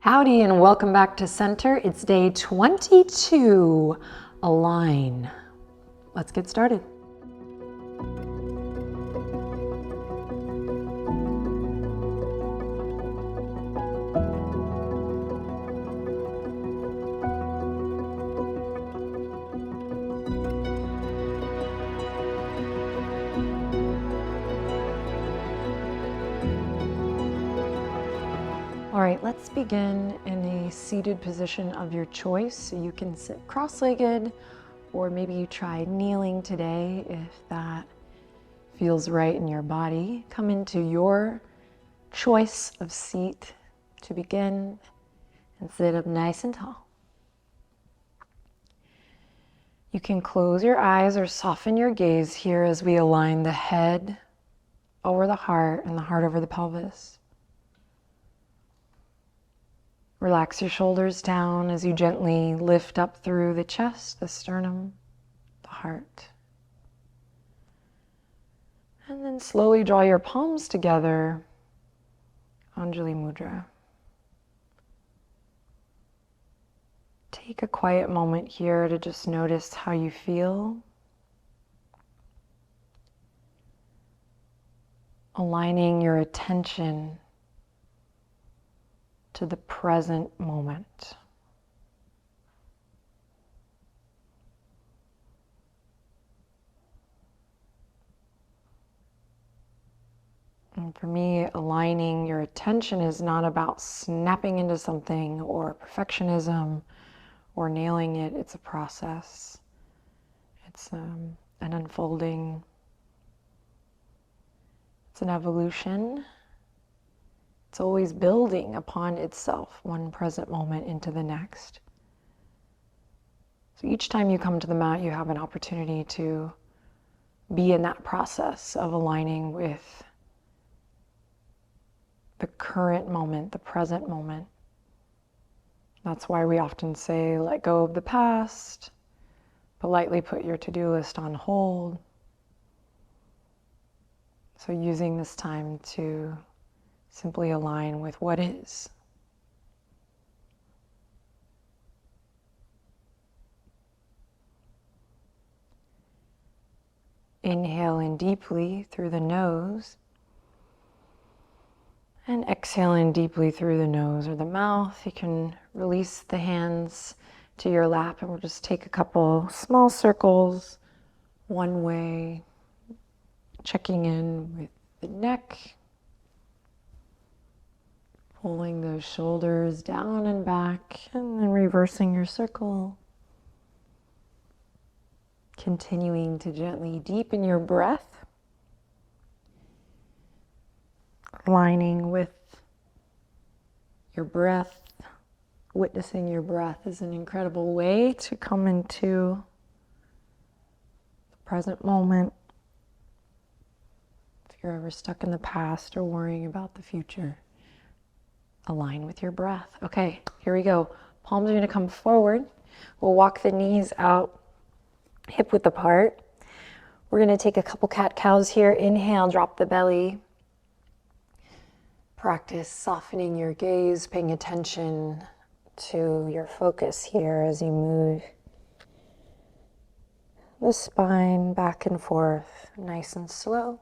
Howdy and welcome back to center. It's day 22. Align. Let's get started. All right, let's begin in a seated position of your choice. So you can sit cross-legged, or maybe you try kneeling today if that feels right in your body. Come into your choice of seat to begin and sit up nice and tall. You can close your eyes or soften your gaze here as we align the head over the heart and the heart over the pelvis. Relax your shoulders down as you gently lift up through the chest, the sternum, the heart. And then slowly draw your palms together, Anjali Mudra. Take a quiet moment here to just notice how you feel. Aligning your attention to the present moment. And for me, aligning your attention is not about snapping into something or perfectionism or nailing it. It's a process. It's an unfolding. It's an evolution. It's always building upon itself, one present moment into the next. So each time you come to the mat, you have an opportunity to be in that process of aligning with the current moment, the present moment. That's why we often say, let go of the past, politely put your to-do list on hold. So using this time to simply align with what is. Inhale in deeply through the nose. And exhale in deeply through the nose or the mouth. You can release the hands to your lap and we'll just take a couple small circles one way, checking in with the neck. Pulling those shoulders down and back, and then reversing your circle. Continuing to gently deepen your breath. Aligning with your breath. Witnessing your breath is an incredible way to come into the present moment. If you're ever stuck in the past or worrying about the future, align with your breath. Okay, here we go. Palms are going to come forward. We'll walk the knees out, hip width apart. We're going to take a couple cat-cows here. Inhale, drop the belly. Practice softening your gaze, paying attention to your focus here as you move the spine back and forth, nice and slow.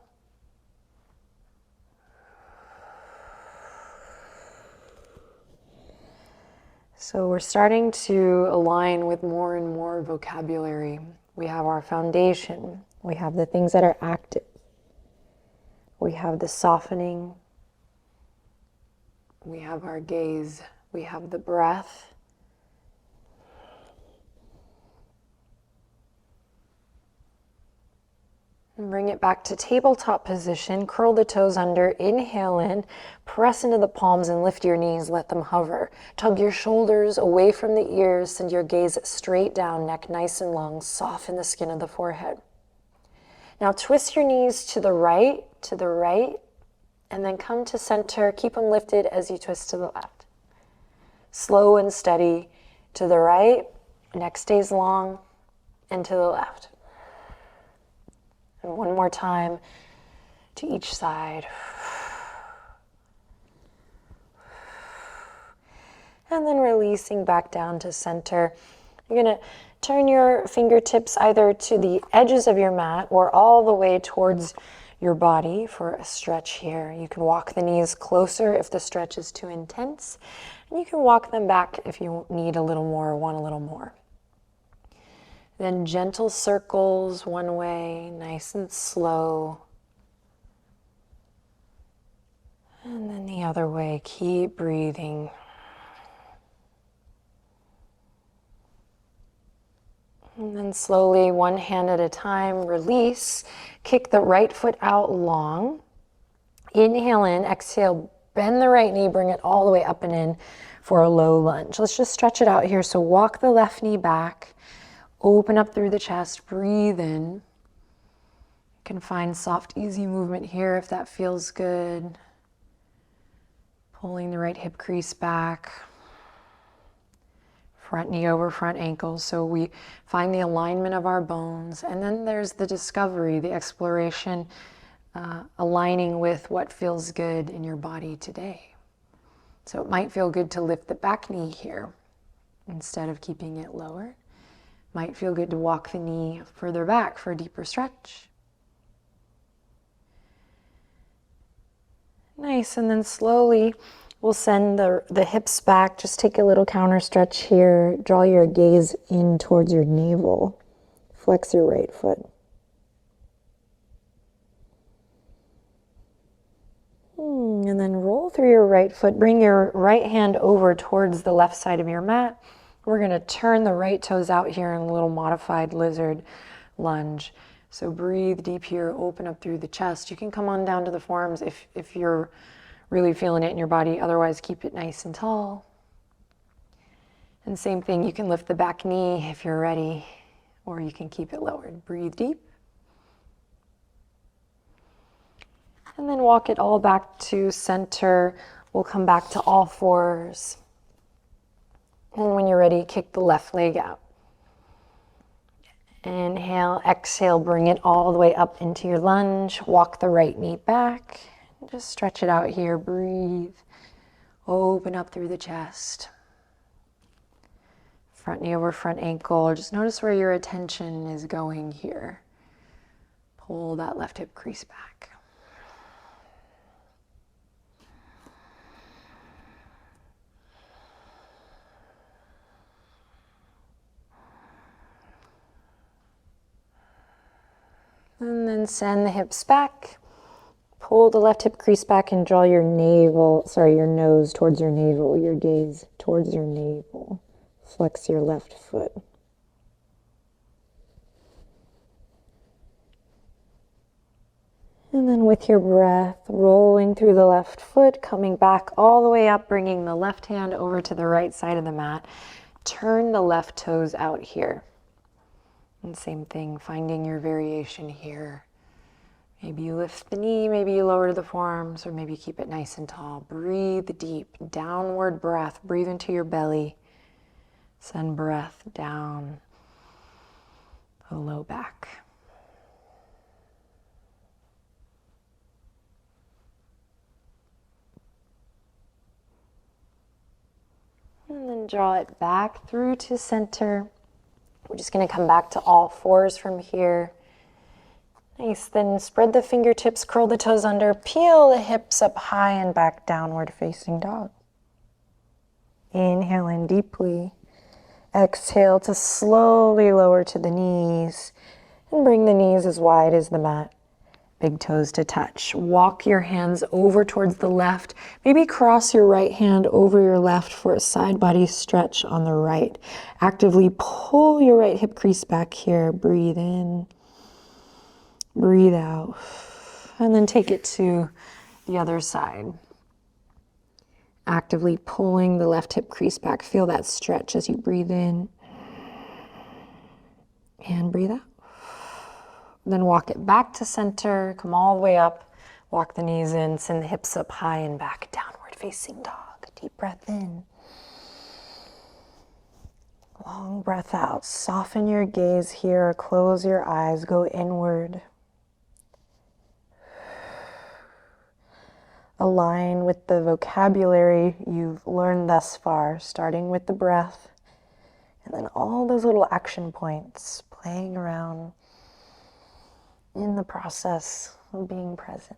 So we're starting to align with more and more vocabulary. We have our foundation. We have the things that are active. We have the softening. We have our gaze. We have the breath. And bring it back to tabletop position. Curl the toes under. Inhale in. Press into the palms and lift your knees. Let them hover. Tug your shoulders away from the ears. Send your gaze straight down. Neck nice and long. Soften the skin of the forehead. Now twist your knees to the right, and then come to center. Keep them lifted as you twist to the left. Slow and steady to the right. Neck stays long, and to the left. And one more time to each side. And then releasing back down to center. You're gonna turn your fingertips either to the edges of your mat or all the way towards your body for a stretch here. You can walk the knees closer if the stretch is too intense, and you can walk them back if you need a little more or want a little more. Then gentle circles one way, nice and slow. And then the other way, keep breathing. And then slowly, one hand at a time, release. Kick the right foot out long. Inhale in, exhale, bend the right knee, bring it all the way up and in for a low lunge. Let's just stretch it out here. So walk the left knee back, open up through the chest, breathe in. You can find soft, easy movement here if that feels good. Pulling the right hip crease back. Front knee over front ankle, so we find the alignment of our bones. And then there's the discovery, the exploration, aligning with what feels good in your body today. So it might feel good to lift the back knee here instead of keeping it lower. Might feel good to walk the knee further back for a deeper stretch. Nice, and then slowly we'll send the hips back. Just take a little counter stretch here. Draw your gaze in towards your navel. Flex your right foot. And then roll through your right foot. Bring your right hand over towards the left side of your mat. We're gonna turn the right toes out here in a little modified lizard lunge. So breathe deep here, open up through the chest. You can come on down to the forearms if you're really feeling it in your body. Otherwise, keep it nice and tall. And same thing, you can lift the back knee if you're ready, or you can keep it lowered. Breathe deep. And then walk it all back to center. We'll come back to all fours. And when you're ready, kick the left leg out. Inhale, exhale, bring it all the way up into your lunge. Walk the right knee back. Just stretch it out here, breathe. Open up through the chest. Front knee over front ankle. Just notice where your attention is going here. Pull that left hip crease back. And then send the hips back. Pull the left hip crease back and draw your nose towards your navel, your gaze towards your navel. Flex your left foot. And then with your breath, rolling through the left foot, coming back all the way up, bringing the left hand over to the right side of the mat. Turn the left toes out here. And same thing, finding your variation here. Maybe you lift the knee, maybe you lower the forearms, or maybe you keep it nice and tall. Breathe deep, downward breath. Breathe into your belly. Send breath down the low back. And then draw it back through to center. We're just gonna come back to all fours from here. Nice, then spread the fingertips, curl the toes under, peel the hips up high and back, downward facing dog. Inhale in deeply. Exhale to slowly lower to the knees and bring the knees as wide as the mat. Big toes to touch. Walk your hands over towards the left. Maybe cross your right hand over your left for a side body stretch on the right. Actively pull your right hip crease back here. Breathe in. Breathe out. And then take it to the other side. Actively pulling the left hip crease back. Feel that stretch as you breathe in. And breathe out. Then walk it back to center, come all the way up, walk the knees in, send the hips up high and back, downward facing dog. Deep breath in. Long breath out. Soften your gaze here, close your eyes, go inward. align with the vocabulary you've learned thus far, starting with the breath, and then all those little action points, playing around in the process of being present.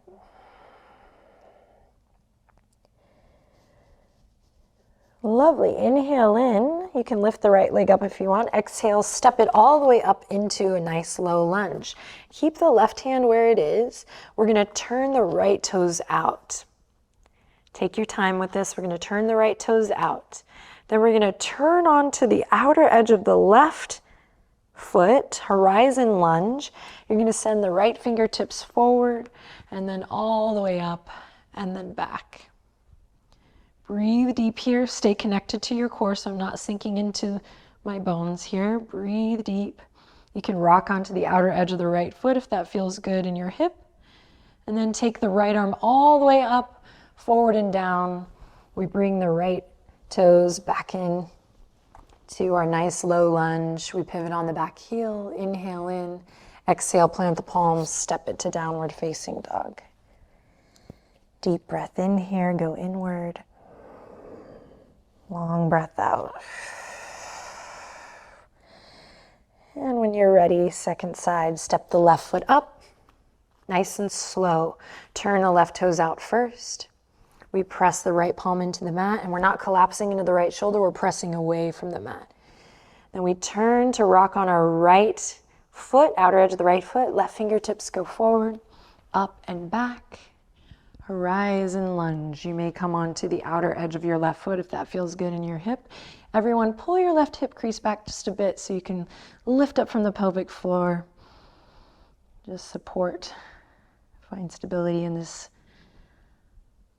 Lovely. Inhale in. You can lift the right leg up if you want. Exhale, step it all the way up into a nice low lunge. Keep the left hand where it is. We're going to turn the right toes out. Take your time with this. We're going to turn the right toes out. Then we're going to turn onto the outer edge of the left foot, horizon lunge. You're going to send the right fingertips forward and then all the way up and then back. Breathe deep here. Stay connected to your core so I'm not sinking into my bones here. Breathe deep. You can rock onto the outer edge of the right foot if that feels good in your hip. And then take the right arm all the way up, forward and down. We bring the right toes back in to our nice low lunge. We pivot on the back heel. Inhale in. Exhale, plant the palms, step it to downward facing dog. Deep breath in here, go inward. Long breath out. And when you're ready, second side, step the left foot up. Nice and slow. Turn the left toes out first. We press the right palm into the mat, and we're not collapsing into the right shoulder, we're pressing away from the mat. Then we turn to rock on our right foot, outer edge of the right foot. Left fingertips go forward, up and back. Horizon lunge. You may come onto the outer edge of your left foot if that feels good in your hip. Everyone, pull your left hip crease back just a bit so you can lift up from the pelvic floor. Just support, find stability in this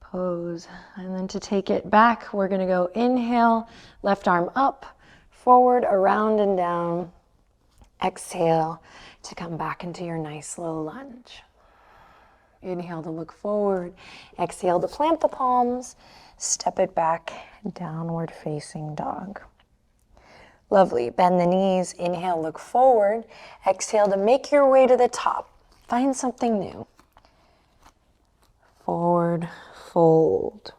pose. And then to take it back, we're gonna go inhale, left arm up, forward, around and down. Exhale to come back into your nice low lunge. Inhale to look forward. Exhale to plant the palms. Step it back, downward facing dog. Lovely. Bend the knees. Inhale, look forward. Exhale to make your way to the top. Find something new. Forward, fold.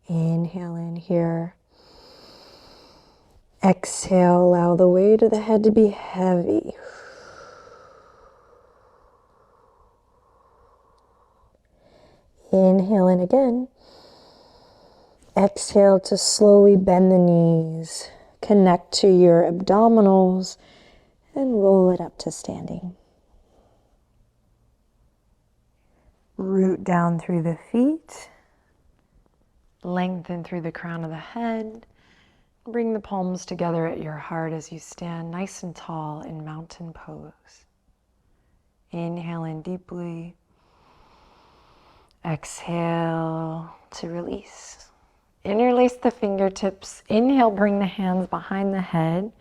Inhale in here. Exhale, allow the weight of the head to be heavy. Inhale in again. Exhale to slowly bend the knees. Connect to your abdominals and roll it up to standing. Root down through the feet. Lengthen through the crown of the head. Bring the palms together at your heart as you stand nice and tall in mountain pose. Inhale in deeply. Exhale to release. Interlace the fingertips. Inhale, bring the hands behind the head.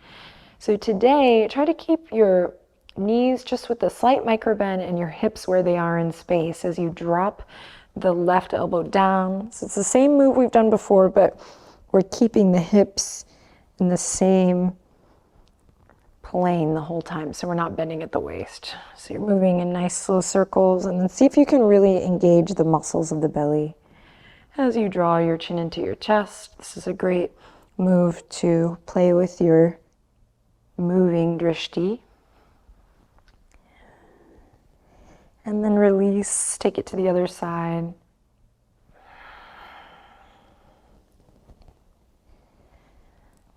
So today, try to keep your knees just with a slight micro bend and your hips where they are in space as you drop the left elbow down. So it's the same move we've done before, but we're keeping the hips in the same plane the whole time, so we're not bending at the waist. So you're moving in nice slow circles, and then see if you can really engage the muscles of the belly as you draw your chin into your chest. This is a great move to play with your moving drishti. And then release, take it to the other side.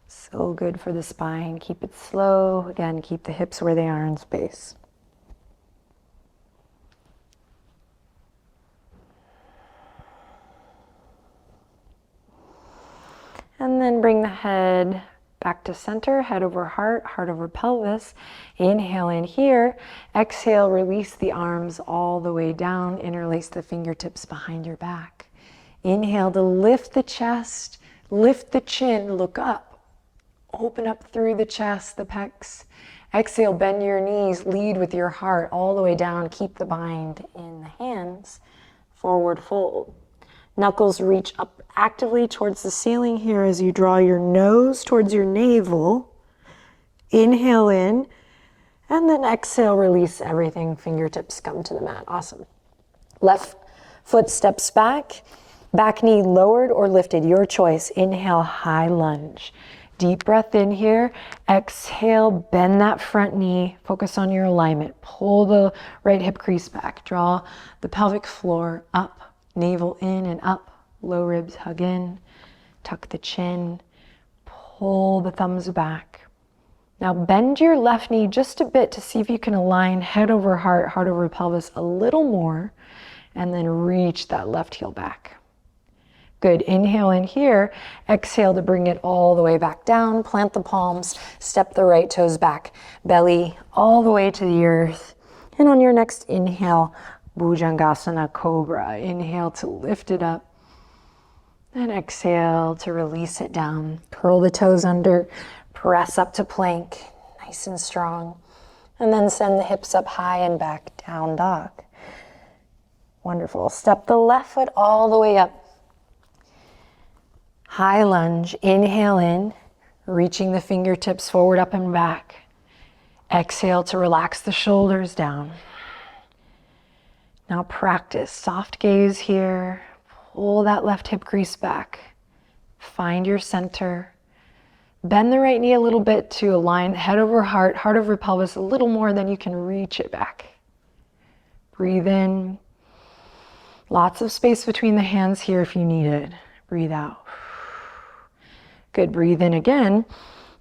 So good for the spine. Keep it slow. Again, keep the hips where they are in space. And then bring the head back to center, head over heart, heart over pelvis. Inhale in here. Exhale, release the arms all the way down. Interlace the fingertips behind your back. Inhale to lift the chest, lift the chin, look up. Open up through the chest, the pecs. Exhale, bend your knees, lead with your heart all the way down. Keep the bind in the hands. Forward fold. Knuckles reach up actively towards the ceiling here as you draw your nose towards your navel. Inhale in. And then exhale, release everything. Fingertips come to the mat. Awesome. Left foot steps back. Back knee lowered or lifted, your choice. Inhale, high lunge. Deep breath in here. Exhale, bend that front knee. Focus on your alignment. Pull the right hip crease back. Draw the pelvic floor up. Navel in and up. Low ribs hug in. Tuck the chin. Pull the thumbs back. Now bend your left knee just a bit to see if you can align head over heart, heart over pelvis a little more, and then reach that left heel back. Good, inhale in here, exhale to bring it all the way back down, plant the palms, step the right toes back, belly all the way to the earth. And on your next inhale, Bhujangasana Cobra. Inhale to lift it up, and exhale to release it down. Curl the toes under, press up to plank, nice and strong. And then send the hips up high and back, down dog. Wonderful. Step the left foot all the way up. High lunge, inhale in, reaching the fingertips forward, up and back. Exhale to relax the shoulders down. Now practice soft gaze here. Pull that left hip crease back. Find your center. Bend the right knee a little bit to align head over heart, heart over pelvis a little more than you can reach it back. Breathe in. Lots of space between the hands here if you need it. Breathe out. Good, breathe in again.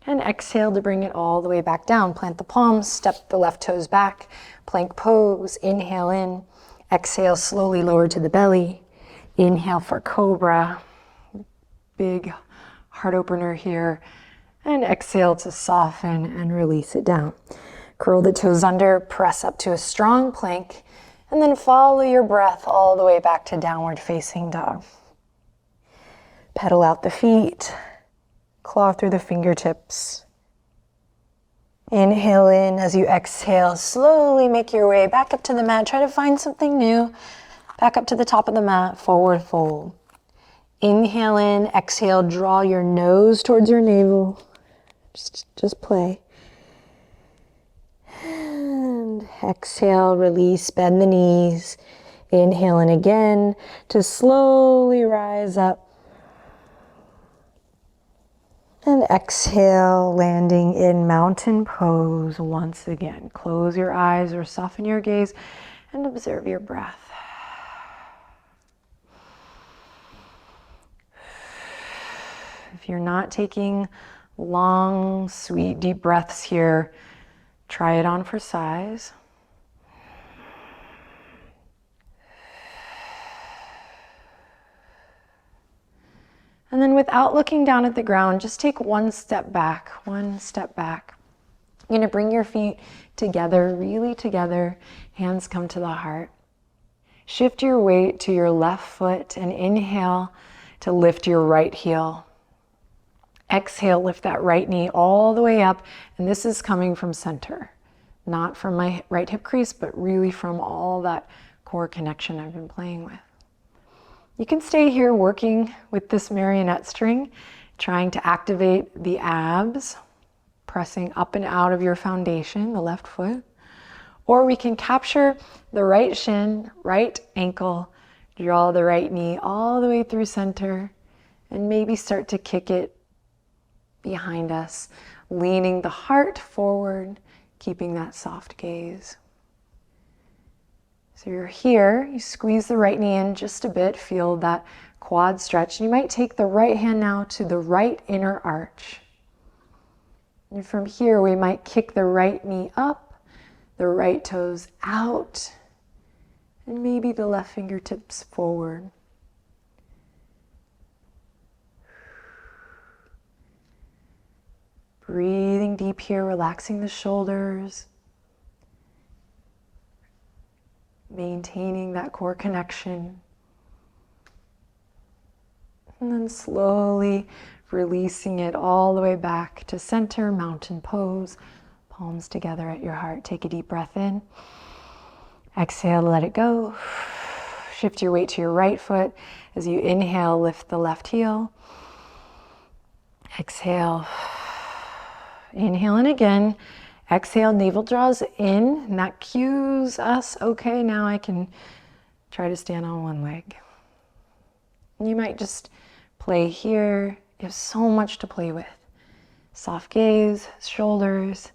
And exhale to bring it all the way back down. Plant the palms, step the left toes back. Plank pose, inhale in. Exhale, slowly lower to the belly. Inhale for Cobra. Big heart opener here. And exhale to soften and release it down. Curl the toes under, press up to a strong plank, and then follow your breath all the way back to downward facing dog. Pedal out the feet, claw through the fingertips. Inhale in. As you exhale, slowly make your way back up to the mat. Try to find something new. Back up to the top of the mat, forward fold. Inhale in, exhale, draw your nose towards your navel. Just play. And exhale, release, bend the knees. Inhale in again to slowly rise up. And exhale, landing in mountain pose once again. Close your eyes or soften your gaze and observe your breath. If you're not taking long, sweet, deep breaths here, try it on for size. And then without looking down at the ground, just take one step back, one step back. You're gonna bring your feet together, really together. Hands come to the heart. Shift your weight to your left foot and inhale to lift your right heel. Exhale, lift that right knee all the way up. And this is coming from center, not from my right hip crease, but really from all that core connection I've been playing with. You can stay here working with this marionette string, trying to activate the abs, pressing up and out of your foundation, the left foot. Or we can capture the right shin, right ankle, draw the right knee all the way through center, and maybe start to kick it behind us, leaning the heart forward, keeping that soft gaze. So you're here, you squeeze the right knee in just a bit, feel that quad stretch. You might take the right hand now to the right inner arch. And from here, we might kick the right knee up, the right toes out, and maybe the left fingertips forward. Breathing deep here, relaxing the shoulders. Maintaining that core connection. And then slowly releasing it all the way back to center, mountain pose. Palms together at your heart. Take a deep breath in. Exhale, let it go. Shift your weight to your right foot. As you inhale, lift the left heel. Exhale. Inhale in again. Exhale, navel draws in, and that cues us, okay, now I can try to stand on one leg. You might just play here. You have so much to play with. Soft gaze, shoulders,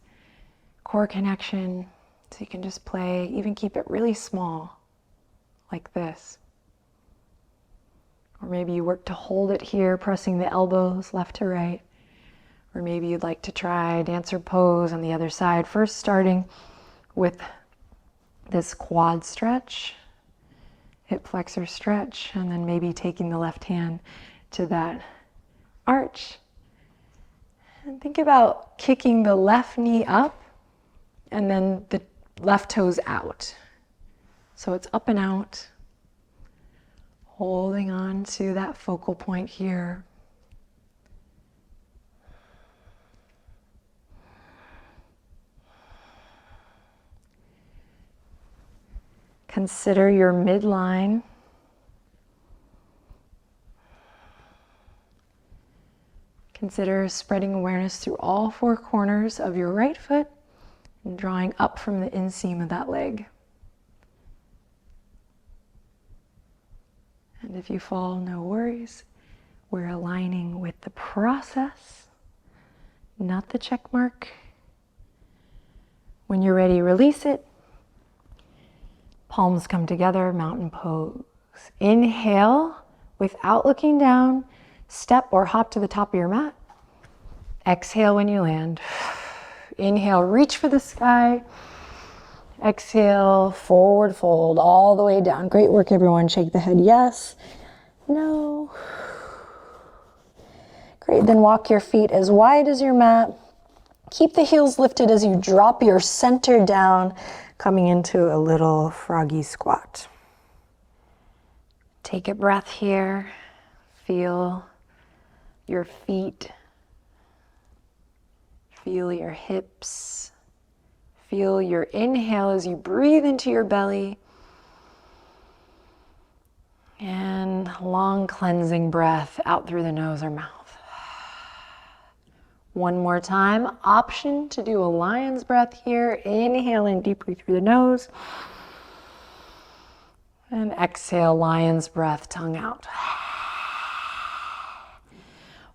core connection. So you can just play, even keep it really small, like this. Or maybe you work to hold it here, pressing the elbows left to right. Or maybe you'd like to try dancer pose on the other side. First starting with this quad stretch, hip flexor stretch, and then maybe taking the left hand to that arch. And think about kicking the left knee up and then the left toes out. So it's up and out, holding on to that focal point here. Consider your midline. Consider spreading awareness through all four corners of your right foot and drawing up from the inseam of that leg. And if you fall, no worries. We're aligning with the process, not the check mark. When you're ready, release it. Palms come together, mountain pose. Inhale, without looking down, step or hop to the top of your mat. Exhale when you land. Inhale, reach for the sky. Exhale, forward fold all the way down. Great work, everyone. Shake the head yes, no. Great, then walk your feet as wide as your mat. Keep the heels lifted as you drop your center down, coming into a little froggy squat. Take a breath here. Feel your feet. Feel your hips. Feel your inhale as you breathe into your belly. And long cleansing breath out through the nose or mouth. One more time, option to do a lion's breath here. Inhale in deeply through the nose. And exhale, lion's breath, tongue out.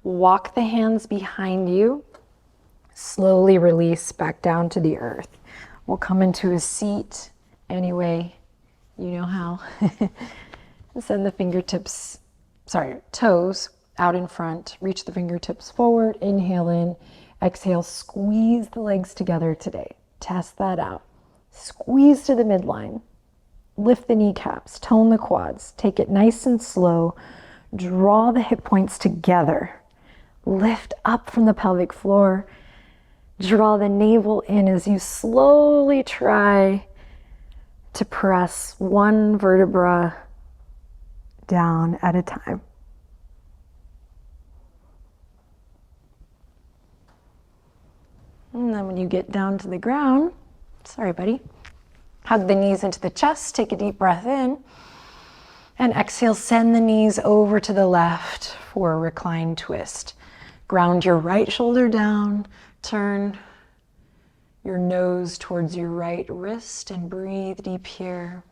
Walk the hands behind you. Slowly release back down to the earth. We'll come into a seat anyway, you know how. Send the fingertips, toes out in front. Reach the fingertips forward. Inhale in. Exhale, squeeze the legs together today. Test that out. Squeeze to the midline. Lift the kneecaps. Tone the quads. Take it nice and slow. Draw the hip points together. Lift up from the pelvic floor. Draw the navel in as you slowly try to press one vertebra down at a time. And then when you get down to the ground, sorry buddy, hug the knees into the chest, take a deep breath in, and exhale, send the knees over to the left for a reclined twist. Ground your right shoulder down, turn your nose towards your right wrist and breathe deep here.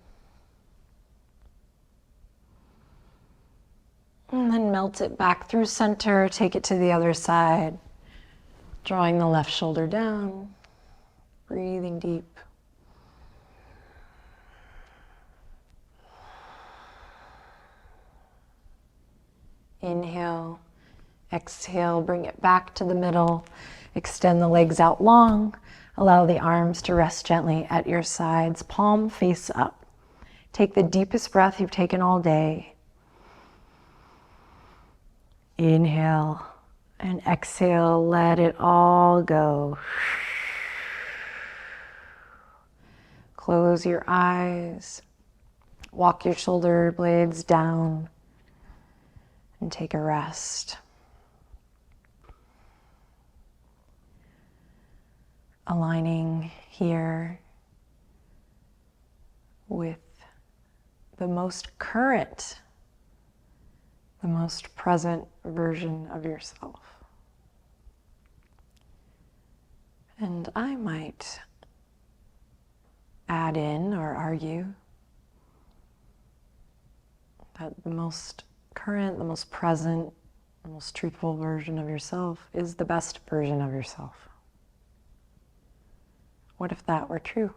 And then melt it back through center, take it to the other side. Drawing the left shoulder down, breathing deep. Inhale, exhale, bring it back to the middle. Extend the legs out long. Allow the arms to rest gently at your sides, palm face up. Take the deepest breath you've taken all day. Inhale and exhale, let it all go. Close your eyes. Walk your shoulder blades down and take a rest. Aligning here with the most current, the most present version of yourself. And I might add in or argue that the most current, the most present, the most truthful version of yourself is the best version of yourself. What if that were true?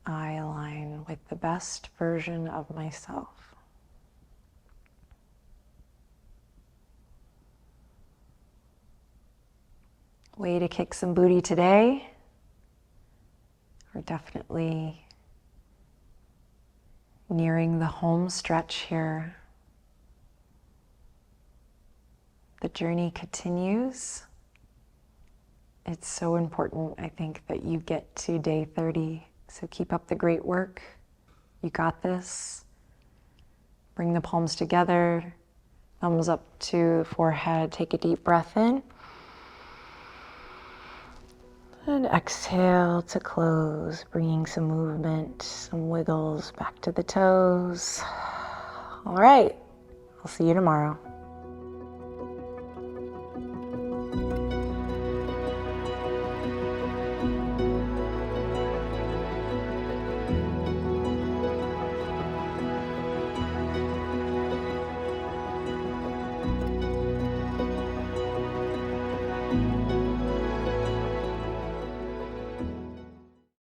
I align with the best version of myself. Way to kick some booty today. We're definitely nearing the home stretch here. The journey continues. It's so important, I think, that you get to day 30. So keep up the great work. You got this. Bring the palms together. Thumbs up to the forehead. Take a deep breath in. And exhale to close, bringing some movement, some wiggles back to the toes. All right, I'll see you tomorrow.